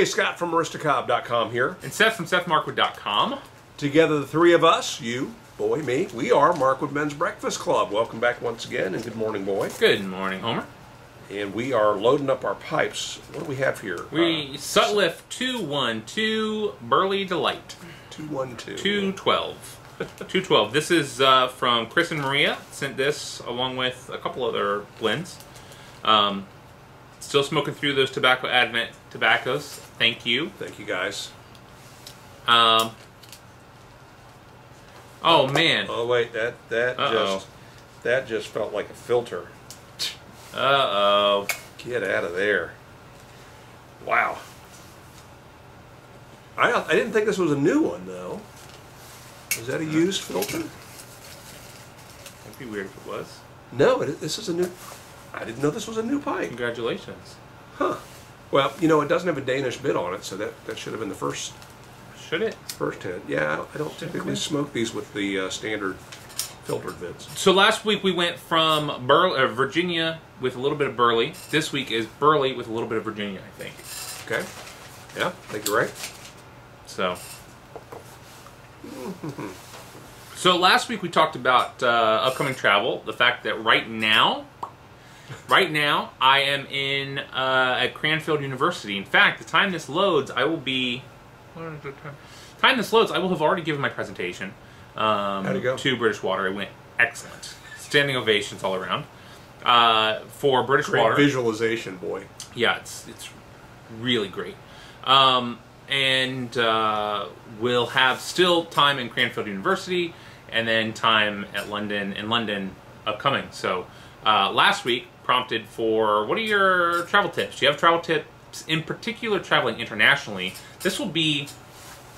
Hey, Scott from Aristocob.com here. And Seth from SethMarkwood.com. Together, the three of us, you, boy, me, we are Markwood Men's Breakfast Club. Welcome back once again, and good morning, boy. Good morning, Homer. And we are loading up our pipes. What do we have here? Sutliff 212 Burley Delight. 212. 212. 212. This is from Chris and Maria. Sent this along with a couple other blends. Still smoking through those Tobacco Advent tobaccos. Thank you. Thank you, guys. Oh man. Oh wait, that just felt like a filter. Uh-oh. Get out of there. Wow. I didn't think this was a new one though. Is that a used filter? That'd be weird if it was. No, this is a new. I didn't know this was a new pipe. Congratulations. Huh. Well, you know, it doesn't have a Danish bit on it, so that should have been the first. Should it? First hit. Yeah, I don't typically smoke these with the standard filtered bits. So last week we went from Virginia with a little bit of Burley. This week is Burley with a little bit of Virginia, I think. Okay. Yeah, I think you're right. So. So last week we talked about upcoming travel. The fact that right now I am in at Cranfield University. In fact, the time this loads, I will be. Time this loads, I will have already given my presentation. How'd it go? To British Water. It went excellent. Standing ovations all around. For British Great Water. Visualization, boy. Yeah, it's really great. And we'll have still time in Cranfield University, and then time at London upcoming. So last week prompted for, what are your travel tips? Do you have travel tips, in particular traveling internationally? This will be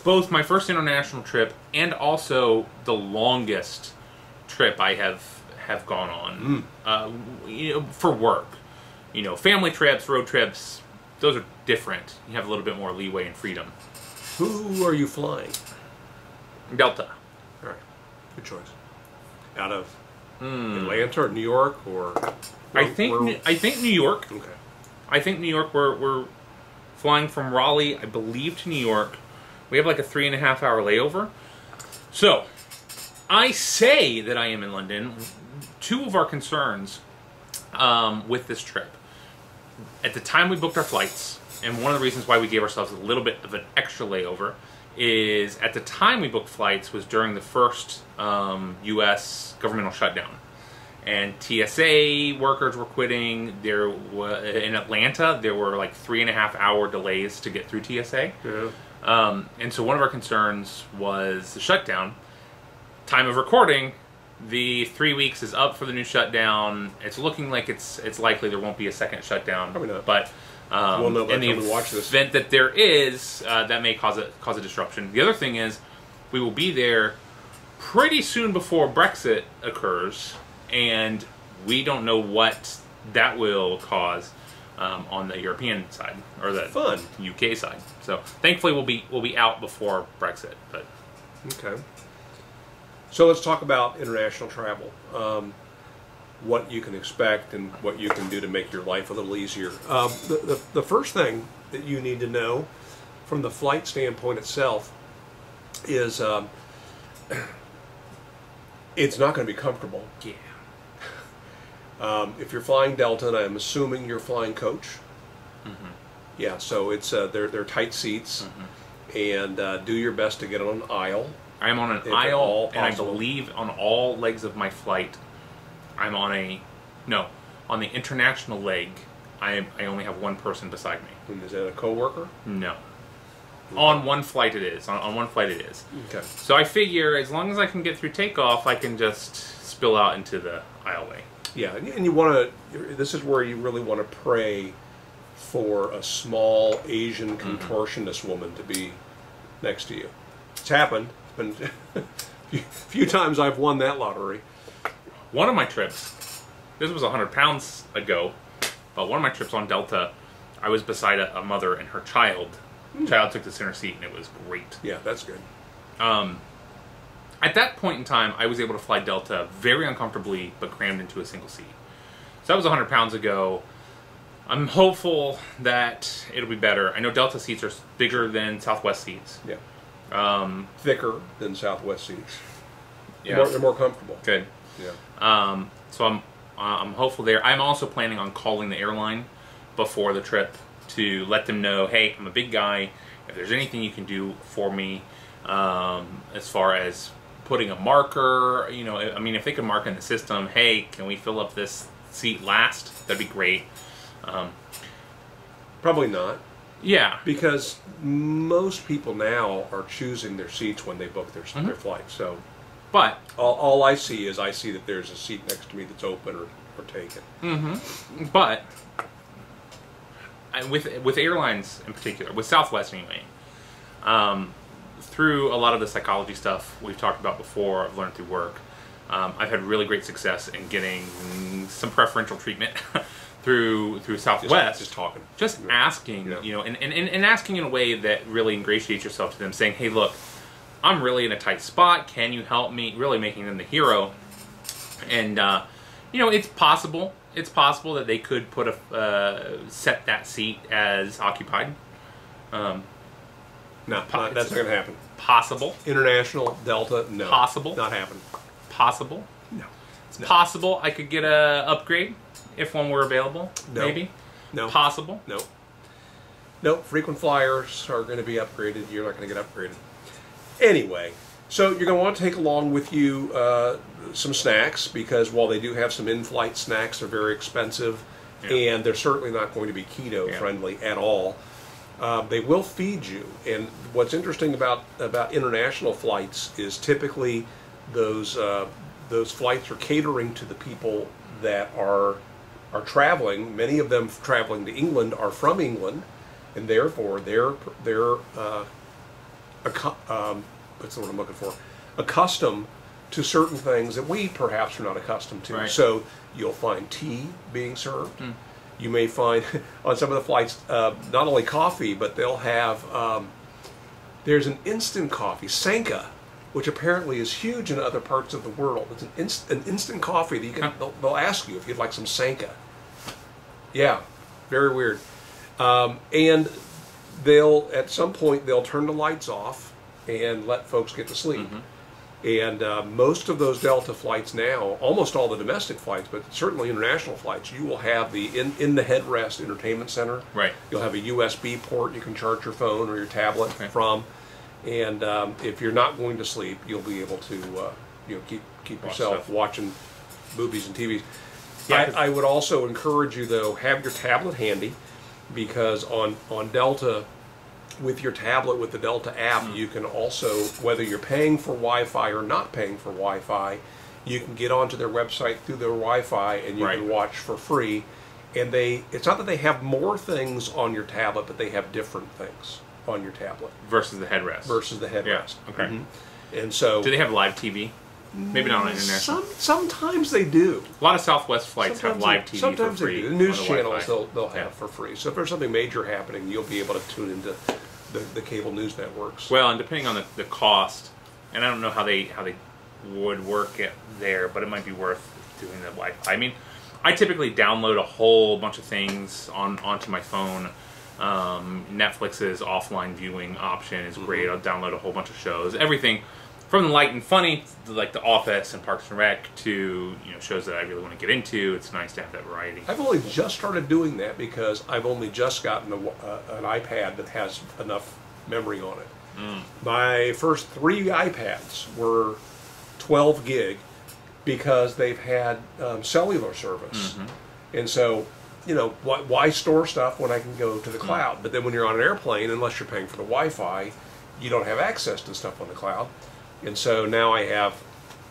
both my first international trip and also the longest trip I have gone on. You know, for work. You know, family trips, road trips, those are different. You have a little bit more leeway and freedom. Who are you flying? Delta. All right, good choice. Out of Atlanta or New York or? I think New York. Okay. I think New York. We're flying from Raleigh, I believe, to New York. We have like a 3.5 hour layover. So I say that I am in London. Two of our concerns with this trip. At the time we booked our flights, and one of the reasons why we gave ourselves a little bit of an extra layover is at the time we booked flights was during the first U.S. governmental shutdown. And TSA workers were quitting. There was, in Atlanta, there were like 3.5 hour delays to get through TSA. Yeah. And so one of our concerns was the shutdown. Time of recording, the 3 weeks is up for the new shutdown. It's looking like it's likely there won't be a second shutdown. Probably not. But we'll know by in the the time we watch this. event that there is, that may cause a disruption. The other thing is, we will be there pretty soon before Brexit occurs, and we don't know what that will cause on the European side or the UK side. So thankfully we'll be out before Brexit. But okay. So let's talk about international travel. What you can expect and what you can do to make your life a little easier. The first thing that you need to know from the flight standpoint itself is it's not going to be comfortable. yeah. If you're flying Delta, and I'm assuming you're flying coach. Yeah, so it's they're tight seats, and do your best to get on an aisle. I'm on an aisle, and I believe on all legs of my flight, I'm on on the international leg, I only have one person beside me. And is that a coworker? No. Okay. On one flight it is. On one flight it is. Okay. So I figure as long as I can get through takeoff, I can just spill out into the aisleway. Yeah, and you want to, this is where you really want to pray for a small Asian contortionist woman to be next to you. It's happened. It's been a few times I've won that lottery. One of my trips, this was 100 pounds ago, but one of my trips on Delta, I was beside a mother and her child. The child took the center seat, and it was great. Yeah, that's good. At that point in time, I was able to fly Delta very uncomfortably, but crammed into a single seat. So that was 100 pounds ago. I'm hopeful that it'll be better. I know Delta seats are bigger than Southwest seats. Yeah. Thicker than Southwest seats. Yeah. They're more comfortable. Good. Yeah. So I'm hopeful there. I'm also planning on calling the airline before the trip to let them know, hey, I'm a big guy. If there's anything you can do for me, as far as putting a marker, you know, I mean, if they can mark in the system, hey, can we fill up this seat last? That'd be great. Probably not. Yeah. Because most people now are choosing their seats when they book their flight. So, but all I see is that there's a seat next to me that's open or taken. But with airlines in particular, with Southwest anyway, through a lot of the psychology stuff we've talked about before, I've learned through work, I've had really great success in getting some preferential treatment through Southwest. Just asking, you know, and asking in a way that really ingratiates yourself to them, saying, hey, look, I'm really in a tight spot. Can you help me? Really making them the hero. And, you know, it's possible. It's possible that they could put set that seat as occupied. No, that's not going to happen. Possible. International, Delta, no. Possible. Not happening. Possible. No. It's possible I could get a upgrade if one were available. No. Maybe. No. Possible. No. Nope. Frequent flyers are going to be upgraded. You're not going to get upgraded. Anyway, so you're going to want to take along with you some snacks, because while they do have some in-flight snacks, they're very expensive, and they're certainly not going to be keto-friendly at all. They will feed you, and what's interesting about international flights is typically those flights are catering to the people that are traveling. Many of them traveling to England are from England, and therefore they're what's the word I'm looking for? Accustomed to certain things that we perhaps are not accustomed to. Right. So you'll find tea being served. You may find on some of the flights not only coffee, but they'll have there's an instant coffee, Sanka, which apparently is huge in other parts of the world. It's an instant coffee that you can. They'll ask you if you'd like some Sanka. Yeah, very weird. And they'll at some point they'll turn the lights off and let folks get to sleep. And most of those Delta flights now, almost all the domestic flights, but certainly international flights, you will have the in the headrest entertainment center. Right. You'll have a USB port you can charge your phone or your tablet from, and if you're not going to sleep, you'll be able to keep yourself watching movies and TVs. Yeah, I would also encourage you though, have your tablet handy, because on Delta, with your tablet, with the Delta app, you can also, whether you're paying for Wi-Fi or not paying for Wi-Fi, you can get onto their website through their Wi-Fi and you can watch for free. And it's not that they have more things on your tablet, but they have different things on your tablet. Versus the headrest. Yeah. Okay. And so, do they have live TV? Maybe not on international. Sometimes they do. A lot of Southwest flights have live TV sometimes for free. They do. The news channels Wi-Fi. they'll have for free. So if there's something major happening, you'll be able to tune into the cable news networks. Well, and depending on the cost, and I don't know how they would work it there, but it might be worth doing the Wi-Fi. I mean, I typically download a whole bunch of things onto my phone. Netflix's offline viewing option is great. I'll download a whole bunch of shows, everything from the light and funny, like The Office and Parks and Rec, to shows that I really want to get into. It's nice to have that variety. I've only just started doing that because I've only just gotten an iPad that has enough memory on it. My first 3 iPads were 12 gig because they've had cellular service. And so, why store stuff when I can go to the cloud? But then when you're on an airplane, unless you're paying for the Wi-Fi, you don't have access to stuff on the cloud. And so now I have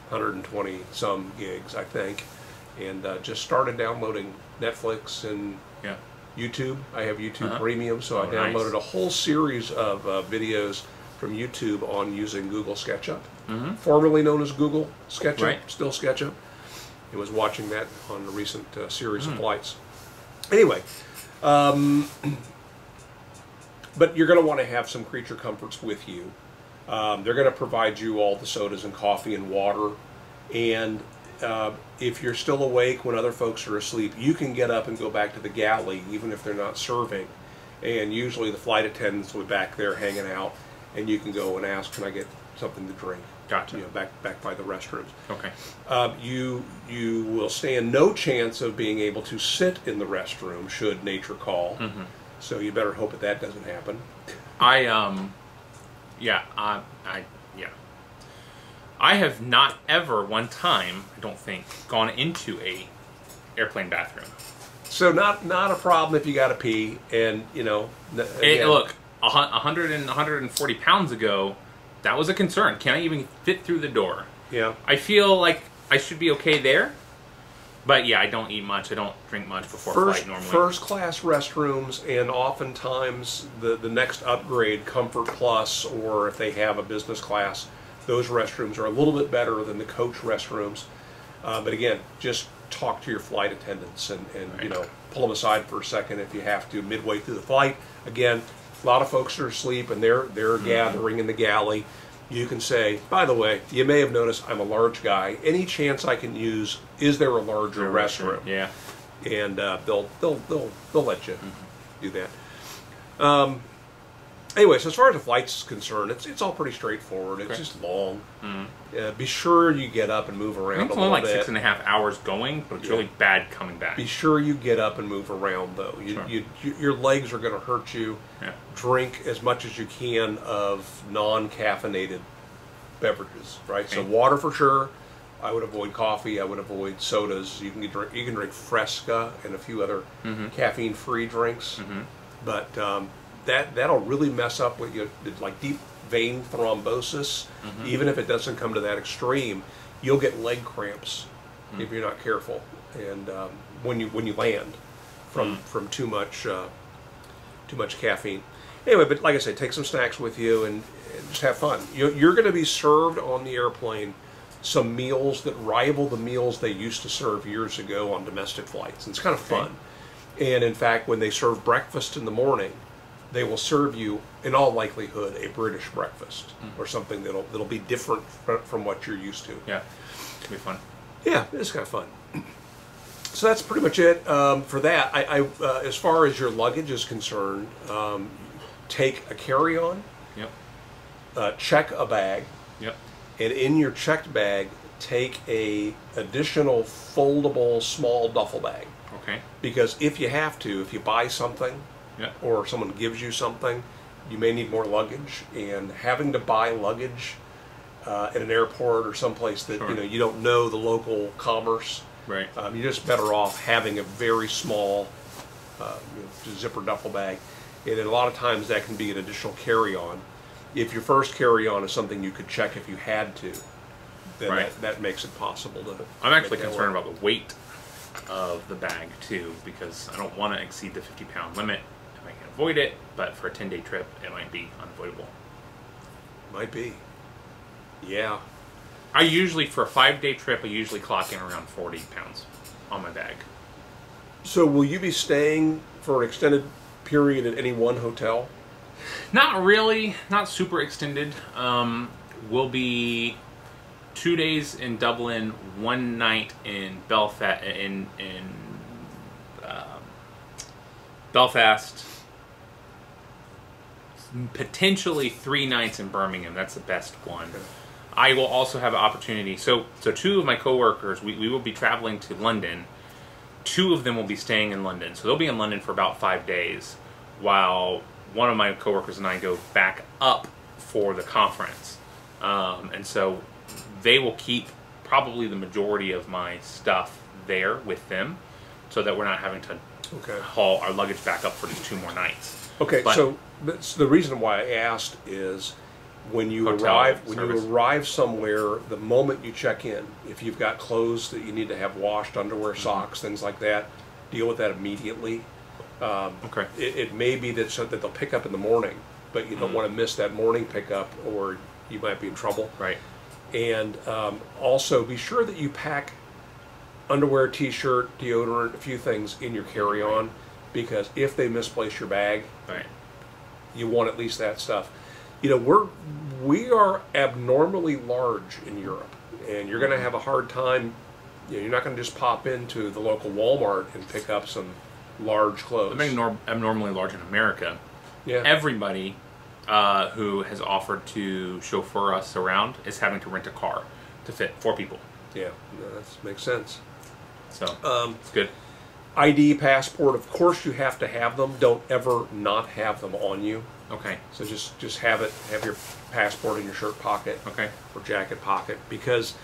120 some gigs, I think, and just started downloading Netflix and YouTube. I have YouTube Premium, so I downloaded a whole series of videos from YouTube on using Google SketchUp, formerly known as Google SketchUp, still SketchUp. I was watching that on a recent series of flights. Anyway, but you're going to want to have some creature comforts with you. They're going to provide you all the sodas and coffee and water, and if you're still awake when other folks are asleep, you can get up and go back to the galley, even if they're not serving. And usually the flight attendants will be back there hanging out, and you can go and ask, "Can I get something to drink?" Gotcha. You know, back by the restrooms. Okay. You will stand no chance of being able to sit in the restroom should nature call. Mm-hmm. So you better hope that doesn't happen. I have not ever one time, I don't think, gone into a airplane bathroom. So not a problem if you got to pee, and you know. Hey, look, 100 and 140 pounds ago, that was a concern. Can I even fit through the door? Yeah. I feel like I should be okay there, but yeah, I don't eat much. I don't drink much before flight normally. First class restrooms, and oftentimes the next upgrade, Comfort Plus, or if they have a business class, those restrooms are a little bit better than the coach restrooms. But again, just talk to your flight attendants and Right. you know, pull them aside for a second if you have to midway through the flight. Again, a lot of folks are asleep and they're gathering in the galley. You can say, "By the way, you may have noticed I'm a large guy. Any chance I can use? Is there a larger restroom?" Yeah. And they'll let you do that. Anyway, so as far as the flight's concerned, it's all pretty straightforward. It's just long. Be sure you get up and move around It's a only little like bit. 6.5 hours going, but it's really bad coming back. Be sure you get up and move around, though. Your legs are going to hurt you. Yeah. Drink as much as you can of non-caffeinated beverages, right? Okay. So water for sure. I would avoid coffee. I would avoid sodas. You can drink Fresca and a few other caffeine-free drinks, but that'll really mess up with you, like deep vein thrombosis. Even if it doesn't come to that extreme, you'll get leg cramps if you're not careful, and when you land from too much caffeine. Anyway, but like I said, take some snacks with you and just have fun. You're going to be served on the airplane some meals that rival the meals they used to serve years ago on domestic flights. And it's kind of fun. And in fact, when they serve breakfast in the morning, they will serve you, in all likelihood, a British breakfast or something that'll be different from what you're used to. Yeah, it'll be fun. Yeah, it's kind of fun. So that's pretty much it for that. As far as your luggage is concerned, take a carry-on. Yep. Check a bag. Yep. And in your checked bag, take a additional foldable small duffel bag. Okay. Because if you have to, if you buy something, Yep. or someone gives you something, you may need more luggage. And having to buy luggage at an airport or someplace that you don't know the local commerce, Right. you're just better off having a very small zipper duffel bag. And a lot of times that can be an additional carry-on. If your first carry-on is something you could check if you had to, then that makes it possible to. I'm actually concerned about the weight of the bag too, because I don't want to exceed the 50-pound limit if I can avoid it. But for a 10-day trip, it might be unavoidable. Might be. Yeah. I usually, for a 5-day trip, I usually clock in around 40 pounds on my bag. So will you be staying for an extended period at any one hotel? Not really, not super extended. We'll be 2 days in Dublin, 1 night in Belfast, Belfast, potentially 3 nights in Birmingham. That's the best one. Okay. I will also have an opportunity. So 2 of my coworkers, we will be traveling to London. 2 of them will be staying in London. So they'll be in London for about 5 days, while one of my coworkers and I go back up for the conference. And so they will keep probably the majority of my stuff there with them, so that we're not having to haul our luggage back up for just 2 more nights. Okay, so that's the reason why I asked is when you arrive somewhere, the moment you check in, if you've got clothes that you need to have washed, underwear, socks, things like that, deal with that immediately. It may be that they'll pick up in the morning, but you don't want to miss that morning pickup, or you might be in trouble. Right. And also be sure that you pack underwear, t-shirt, deodorant, a few things in your carry-on, because if they misplace your bag, you want at least that stuff. You know, we are abnormally large in Europe, and you're going to have a hard time you're not going to just pop into the local Walmart and pick up some large clothes. They're being abnormally large in America. Yeah. Everybody who has offered to chauffeur us around is having to rent a car to fit 4 people. Yeah, no, that makes sense. So it's good. ID, passport, of course you have to have them. Don't ever not have them on you. Okay. So just have your passport in your shirt pocket, Okay. or jacket pocket, because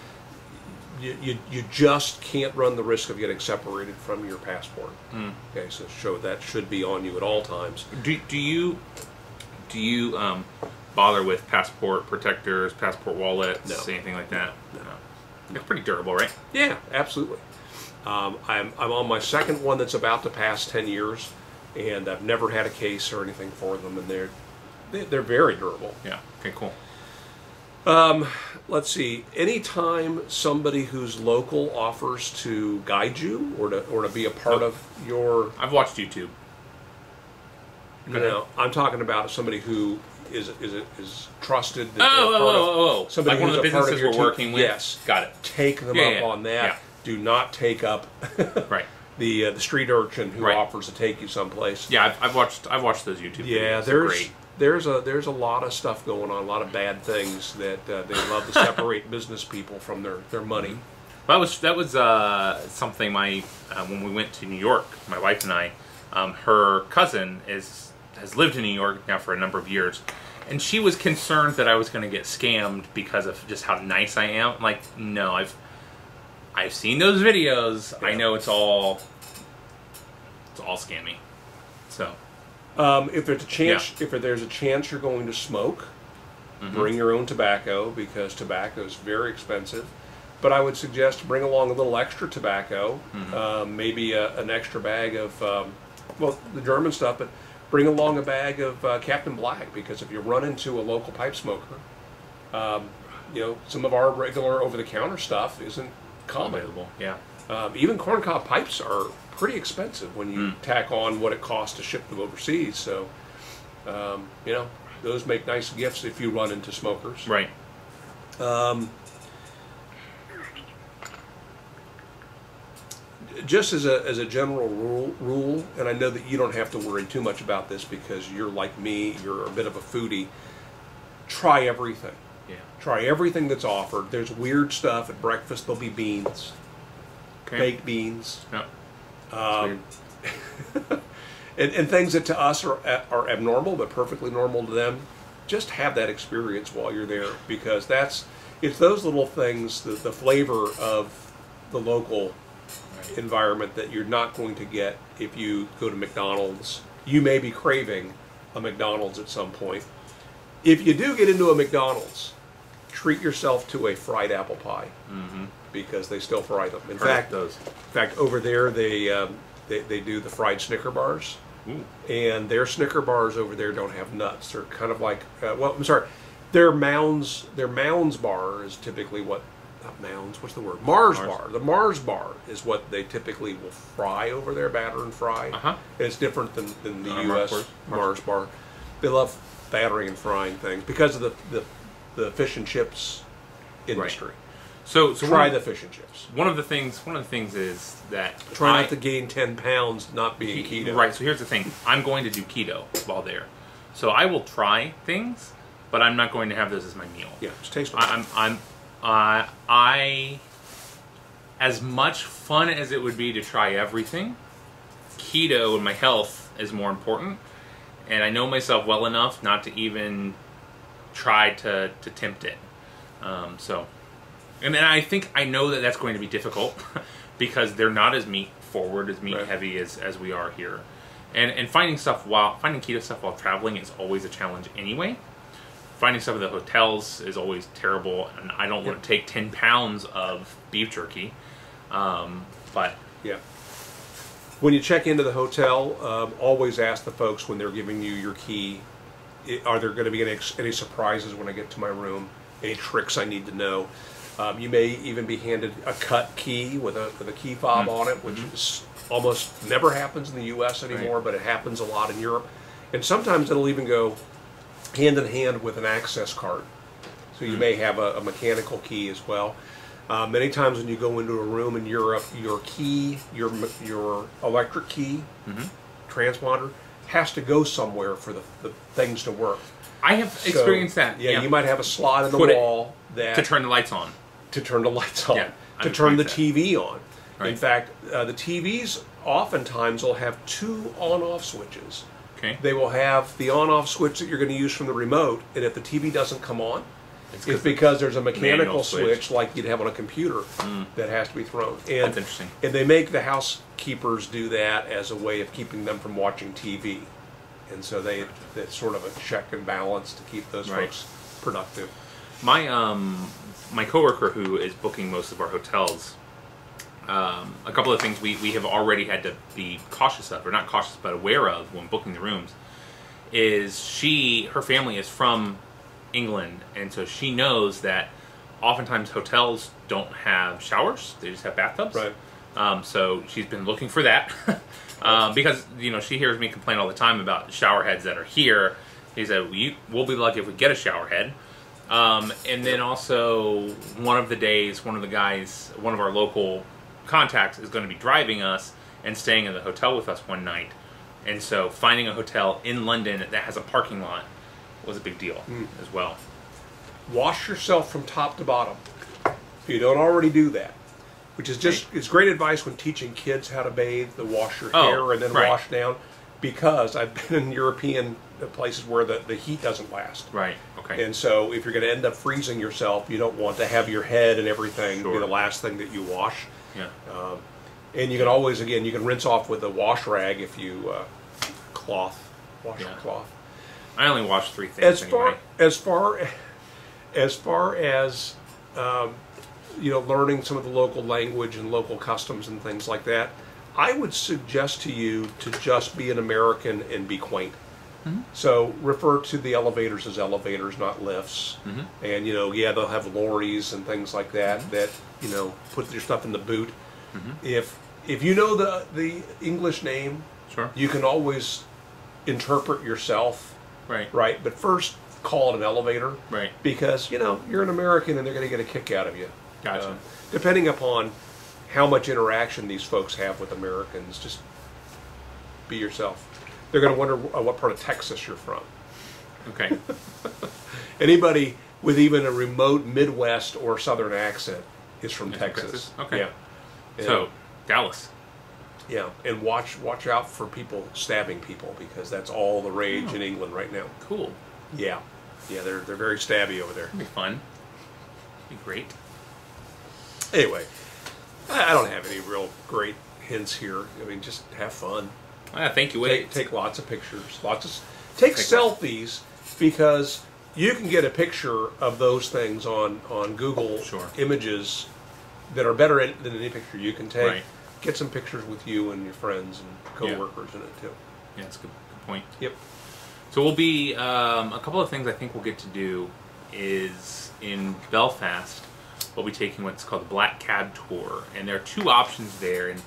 you just can't run the risk of getting separated from your passport. Okay, so that should be on you at all times. Do you bother with passport protectors, passport wallets, No. anything like that? No. It's pretty durable, right? Yeah, absolutely. I'm on my second one that's about to pass 10 years, and I've never had a case or anything for them, and they're very durable. Yeah. Okay. Cool. Let's see. Anytime somebody who's local offers to guide you or to be a part of your, I've watched YouTube. I'm talking about somebody who is trusted. That Like somebody one of the who's a part businesses your we're team. working with. Yes, Got it. take them up on that. Yeah. Do not take up Right. the street urchin who Right. offers to take you someplace. Yeah, I've watched those YouTube videos. Yeah, They're great. there's a lot of stuff going on, a lot of bad things that they love to separate business people from their money. Well, that was something when we went to New York, my wife and I, her cousin has lived in New York now for a number of years, and she was concerned that I was going to get scammed because of just how nice I am. I'm like, no, I've seen those videos. Yeah. I know it's all scammy. So If there's a chance you're going to smoke, bring your own tobacco, because tobacco is very expensive. But I would suggest bring along a little extra tobacco, maybe an extra bag of the German stuff, but bring along a bag of Captain Black, because if you run into a local pipe smoker, some of our regular over-the-counter stuff isn't common. available. Yeah. Even corncob pipes are pretty expensive when you tack on what it costs to ship them overseas. So, those make nice gifts if you run into smokers. Right. Just as a general rule, and I know that you don't have to worry too much about this because you're like me, you're a bit of a foodie. Try everything. Yeah. Try everything that's offered. There's weird stuff at breakfast. There'll be beans, baked beans, Weird. and things that to us are abnormal, but perfectly normal to them. Just have that experience while you're there, because it's those little things, the flavor of the local environment that you're not going to get if you go to McDonald's. You may be craving a McDonald's at some point. If you do get into a McDonald's, treat yourself to a fried apple pie, because they still fry them. In fact, over there they do the fried Snicker bars. Ooh. And their Snicker bars over there don't have nuts. They're kind of like their Mounds bar is typically what. Not Mounds, what's the word? Mars bar. The Mars bar is what they typically will fry over there, batter and fry. And it's different than the U.S. Mars bar. They love battering and frying things because of the fish and chips industry. Right. So try the fish and chips. One of the things is that try not to gain 10 pounds not being keto. Right. So here's the thing: I'm going to do keto while there, so I will try things, but I'm not going to have those as my meal. Yeah, just taste them. I, as much fun as it would be to try everything, keto and my health is more important, and I know myself well enough not to even try to tempt it. And I think I know that that's going to be difficult because they're not as meat forward, as meat heavy as we are here, and finding keto stuff while traveling is always a challenge anyway. Finding stuff at the hotels is always terrible, and I don't want to take 10 pounds of beef jerky. But yeah, when you check into the hotel, always ask the folks when they're giving you your key, are there going to be any surprises when I get to my room? Any tricks I need to know? You may even be handed a cut key with a key fob on it, which is almost never happens in the U.S. anymore, but it happens a lot in Europe. And sometimes it'll even go hand in hand with an access card. So you may have a mechanical key as well. Many times when you go into a room in Europe, your key, your electric key, transponder, has to go somewhere for the things to work. I have experienced that. Yeah, you might have a slot in the wall that to turn the lights on. To turn the lights on. Yeah, to turn the TV on. Right. In fact, the TVs oftentimes will have 2 on-off switches. Okay. They will have the on-off switch that you're going to use from the remote, and if the TV doesn't come on, it's because there's a mechanical switch like you'd have on a computer that has to be thrown. And, that's interesting. And they make the housekeepers do that as a way of keeping them from watching TV. And so it's sort of a check and balance to keep those folks productive. My my coworker who is booking most of our hotels, a couple of things we have already had to be cautious of, or not cautious but aware of when booking the rooms, is her family is from England, and so she knows that oftentimes hotels don't have showers; they just have bathtubs. Right. So she's been looking for that because she hears me complain all the time about shower heads that are here. He said, "We'll be lucky if we get a shower head." And then also one of our local contacts is going to be driving us and staying in the hotel with us one night, and so finding a hotel in London that has a parking lot was a big deal as well. Wash yourself from top to bottom. If you don't already do that, which is it's great advice when teaching kids how to bathe, to wash your hair and then wash down, because I've been in European places where the heat doesn't last. Right, okay. And so if you're going to end up freezing yourself, you don't want to have your head and everything be the last thing that you wash. Yeah. And you can always, again, you can rinse off with a wash rag if you wash your cloth. I only wash 3 things anyway. As far as learning some of the local language and local customs and things like that, I would suggest to you to just be an American and be quaint. So refer to the elevators as elevators, not lifts. And they'll have lorries and things like that that put your stuff in the boot. If you know the English name, you can always interpret yourself. Right. But first, call it an elevator. Right. Because you're an American and they're going to get a kick out of you. Gotcha. Depending upon how much interaction these folks have with Americans, just be yourself. They're going to wonder what part of Texas you're from. Okay. Anybody with even a remote Midwest or Southern accent is from Texas. Okay. Yeah. So, Dallas. Yeah, and watch out for people stabbing people, because that's all the rage in England right now. Cool. Yeah. Yeah, they're very stabby over there. It'd be fun. It'd be great. Anyway, I don't have any real great hints here. I mean, just have fun. Thank you. Take lots of pictures. Take selfies, because you can get a picture of those things on Google Images that are better than any picture you can take. Right. Get some pictures with you and your friends and coworkers in it too. Yeah, that's a good point. Yep. So we'll be a couple of things I think we'll get to do is in Belfast. We'll be taking what's called the Black Cab Tour, and there are 2 options there, and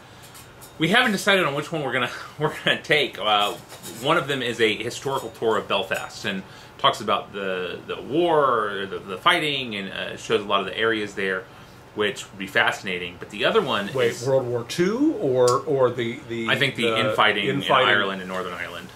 we haven't decided on which one we're gonna take. One of them is a historical tour of Belfast and talks about the war, the fighting, and shows a lot of the areas there, which would be fascinating. But the other one is World War II or the I think the infighting in Ireland and Northern Ireland.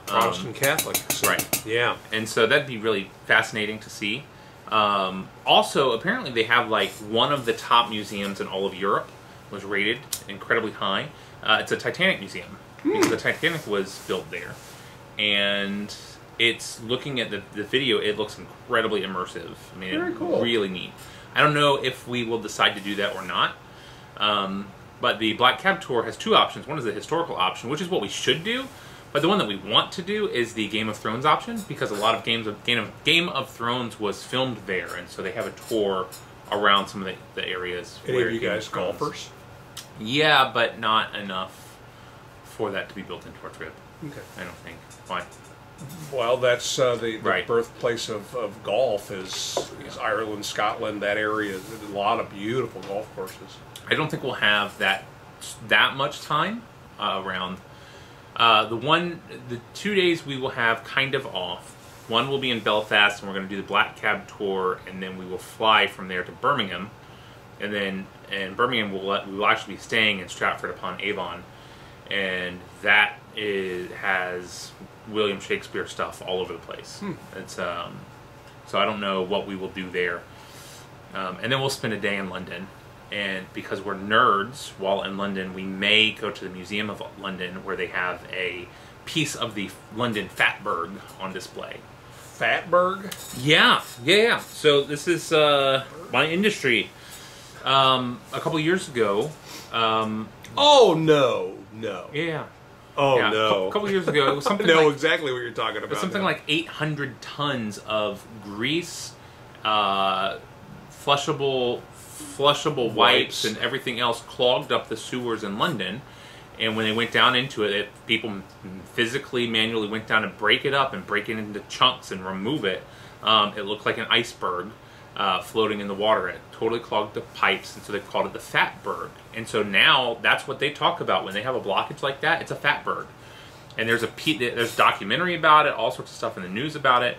Protestant Catholics. Right. Yeah. And so that'd be really fascinating to see. Also, apparently they have one of the top museums in all of Europe was rated incredibly high. It's a Titanic museum, because the Titanic was built there. And it's looking at the video, it looks incredibly immersive. I mean, very cool. Really neat. I don't know if we will decide to do that or not. But the Black Cab Tour has 2 options. One is the historical option, which is what we should do. But the one that we want to do is the Game of Thrones option, because a lot of Game of Thrones was filmed there, and so they have a tour around some of the areas. Any of you guys golfers? Yeah, but not enough for that to be built into our trip. Okay. I don't think. Why? Well, that's the birthplace of golf is Ireland, Scotland, that area. There's a lot of beautiful golf courses. I don't think we'll have that much time around. The 2 days we will have kind of off. One will be in Belfast, and we're going to do the Black Cab Tour, and then we will fly from there to Birmingham, And then in Birmingham, we will actually be staying in Stratford-upon-Avon, and that has William Shakespeare stuff all over the place. It's so I don't know what we will do there. And then we'll spend a day in London. And because we're nerds, while in London, we may go to the Museum of London, where they have a piece of the London Fatberg on display. Fatberg? Yeah. So this is my industry. A couple of years ago. Oh, no. Yeah. Oh, yeah, no. A couple of years ago, it was something I know like, exactly what you're talking about. It was something like 800 tons of grease, flushable wipes, and everything else clogged up the sewers in London. And when they went down into it, people physically, manually went down and break it up and break it into chunks and remove it. It looked like an iceberg floating in the water. It totally clogged the pipes, and so they called it the Fatberg. And so now that's what they talk about when they have a blockage like that. It's a Fatberg. And there's a documentary about it, all sorts of stuff in the news about it.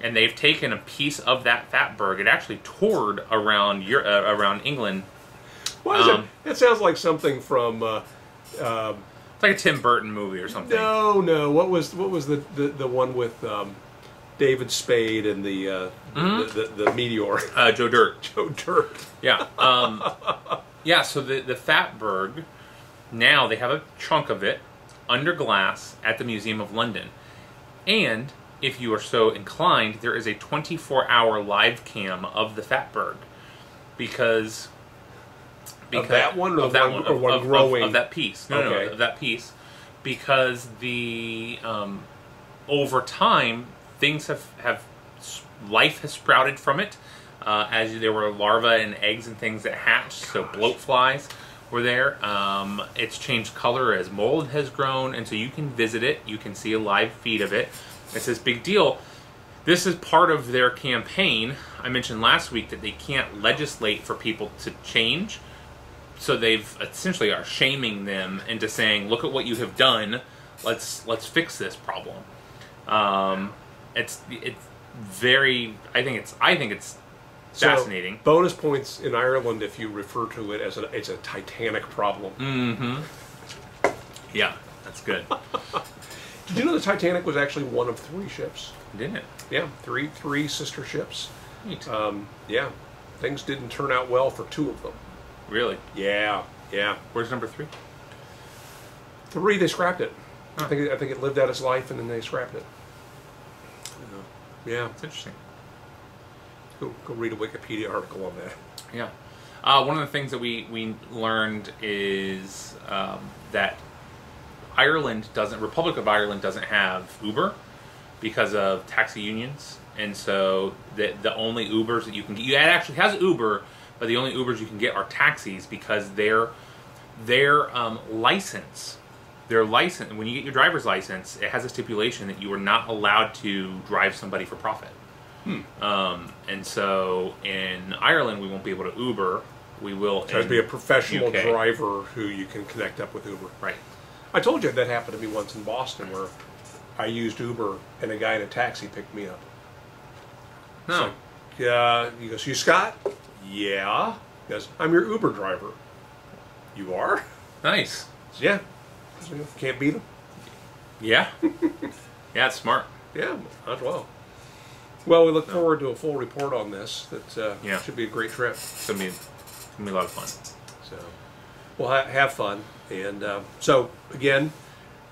And they've taken a piece of that Fatberg. It actually toured around England. What is it? That sounds like something from. It's like a Tim Burton movie or something. No. What was the one with David Spade and the meteor? Joe Dirt. Joe Dirt. Yeah. Yeah. So the Fatberg, now they have a chunk of it under glass at the Museum of London, and if you are so inclined, there is a 24-hour live cam of the Fatberg because of that one, or of that one, or one growing of that piece. No, of that piece, because the over time things have life has sprouted from it. As there were larvae and eggs and things that hatched, so bloat flies were there. It's changed color as mold has grown, and so you can visit it. You can see a live feed of it. It's this big deal. This is part of their campaign. I mentioned last week that they can't legislate for people to change, so they've essentially are shaming them into saying, "Look at what you have done. Let's fix this problem." It's very. I think it's fascinating. So, bonus points in Ireland if you refer to it as it's a Titanic problem. Mm-hmm. Yeah, that's good. Did you know the Titanic was actually one of 3 ships? Didn't it? Yeah, three sister ships. Neat. Yeah, things didn't turn out well for 2 of them. Really? Yeah. Where's number 3? 3, they scrapped it. Huh. I think it lived out its life, and then they scrapped it. Yeah, it's interesting. Go read a Wikipedia article on that. Yeah. One of the things that we learned is that Republic of Ireland doesn't have Uber because of taxi unions, and so the only Ubers that you can get, it actually has Uber, but the only Ubers you can get are taxis because their license, when you get your driver's license, it has a stipulation that you are not allowed to drive somebody for profit. And so in Ireland, we won't be able to Uber. We will. It has to be a professional UK. driver who you can connect up with Uber. Right. I told you that happened to me once in Boston, where I used Uber and a guy in a taxi picked me up. No. He goes, "You Scott?" "Yeah." He goes, "I'm your Uber driver." "You are?" Nice. "Yeah." Can't beat him. Yeah. Yeah, it's smart. Yeah, not well. Well, we look forward to a full report on this. That Yeah. should be a great trip. It's gonna be a lot of fun. So, we'll have fun. And so, again,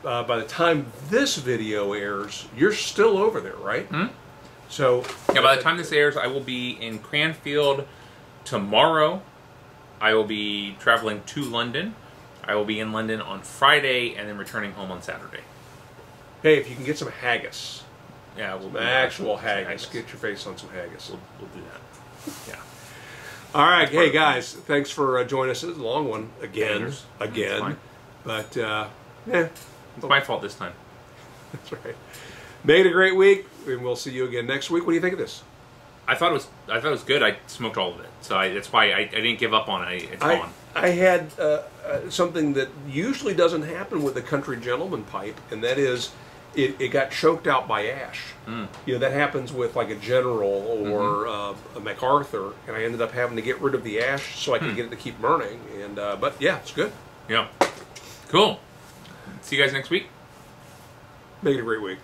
by the time this video airs, you're still over there, right? Hmm? So, yeah, by the time this airs, I will be in Cranfield tomorrow. I will be traveling to London. I will be in London on Friday and then returning home on Saturday. Hey, if you can get some haggis. Yeah, we'll Some actual haggis. Get your face on some haggis. We'll do that. Yeah. All right. Hey, guys. Thanks for joining us. It's a long one. Again. But, yeah. It's my fault this time. That's right. Make it a great week, and we'll see you again next week. What do you think of this? I thought it was good. I smoked all of it, so that's why I didn't give up on it. It's gone. I had something that usually doesn't happen with the country gentleman pipe, and that is it got choked out by ash. You know, that happens with like a General or a MacArthur, and I ended up having to get rid of the ash so I could get it to keep burning. And but yeah, it's good. Yeah. Cool. See you guys next week. Make it a great week.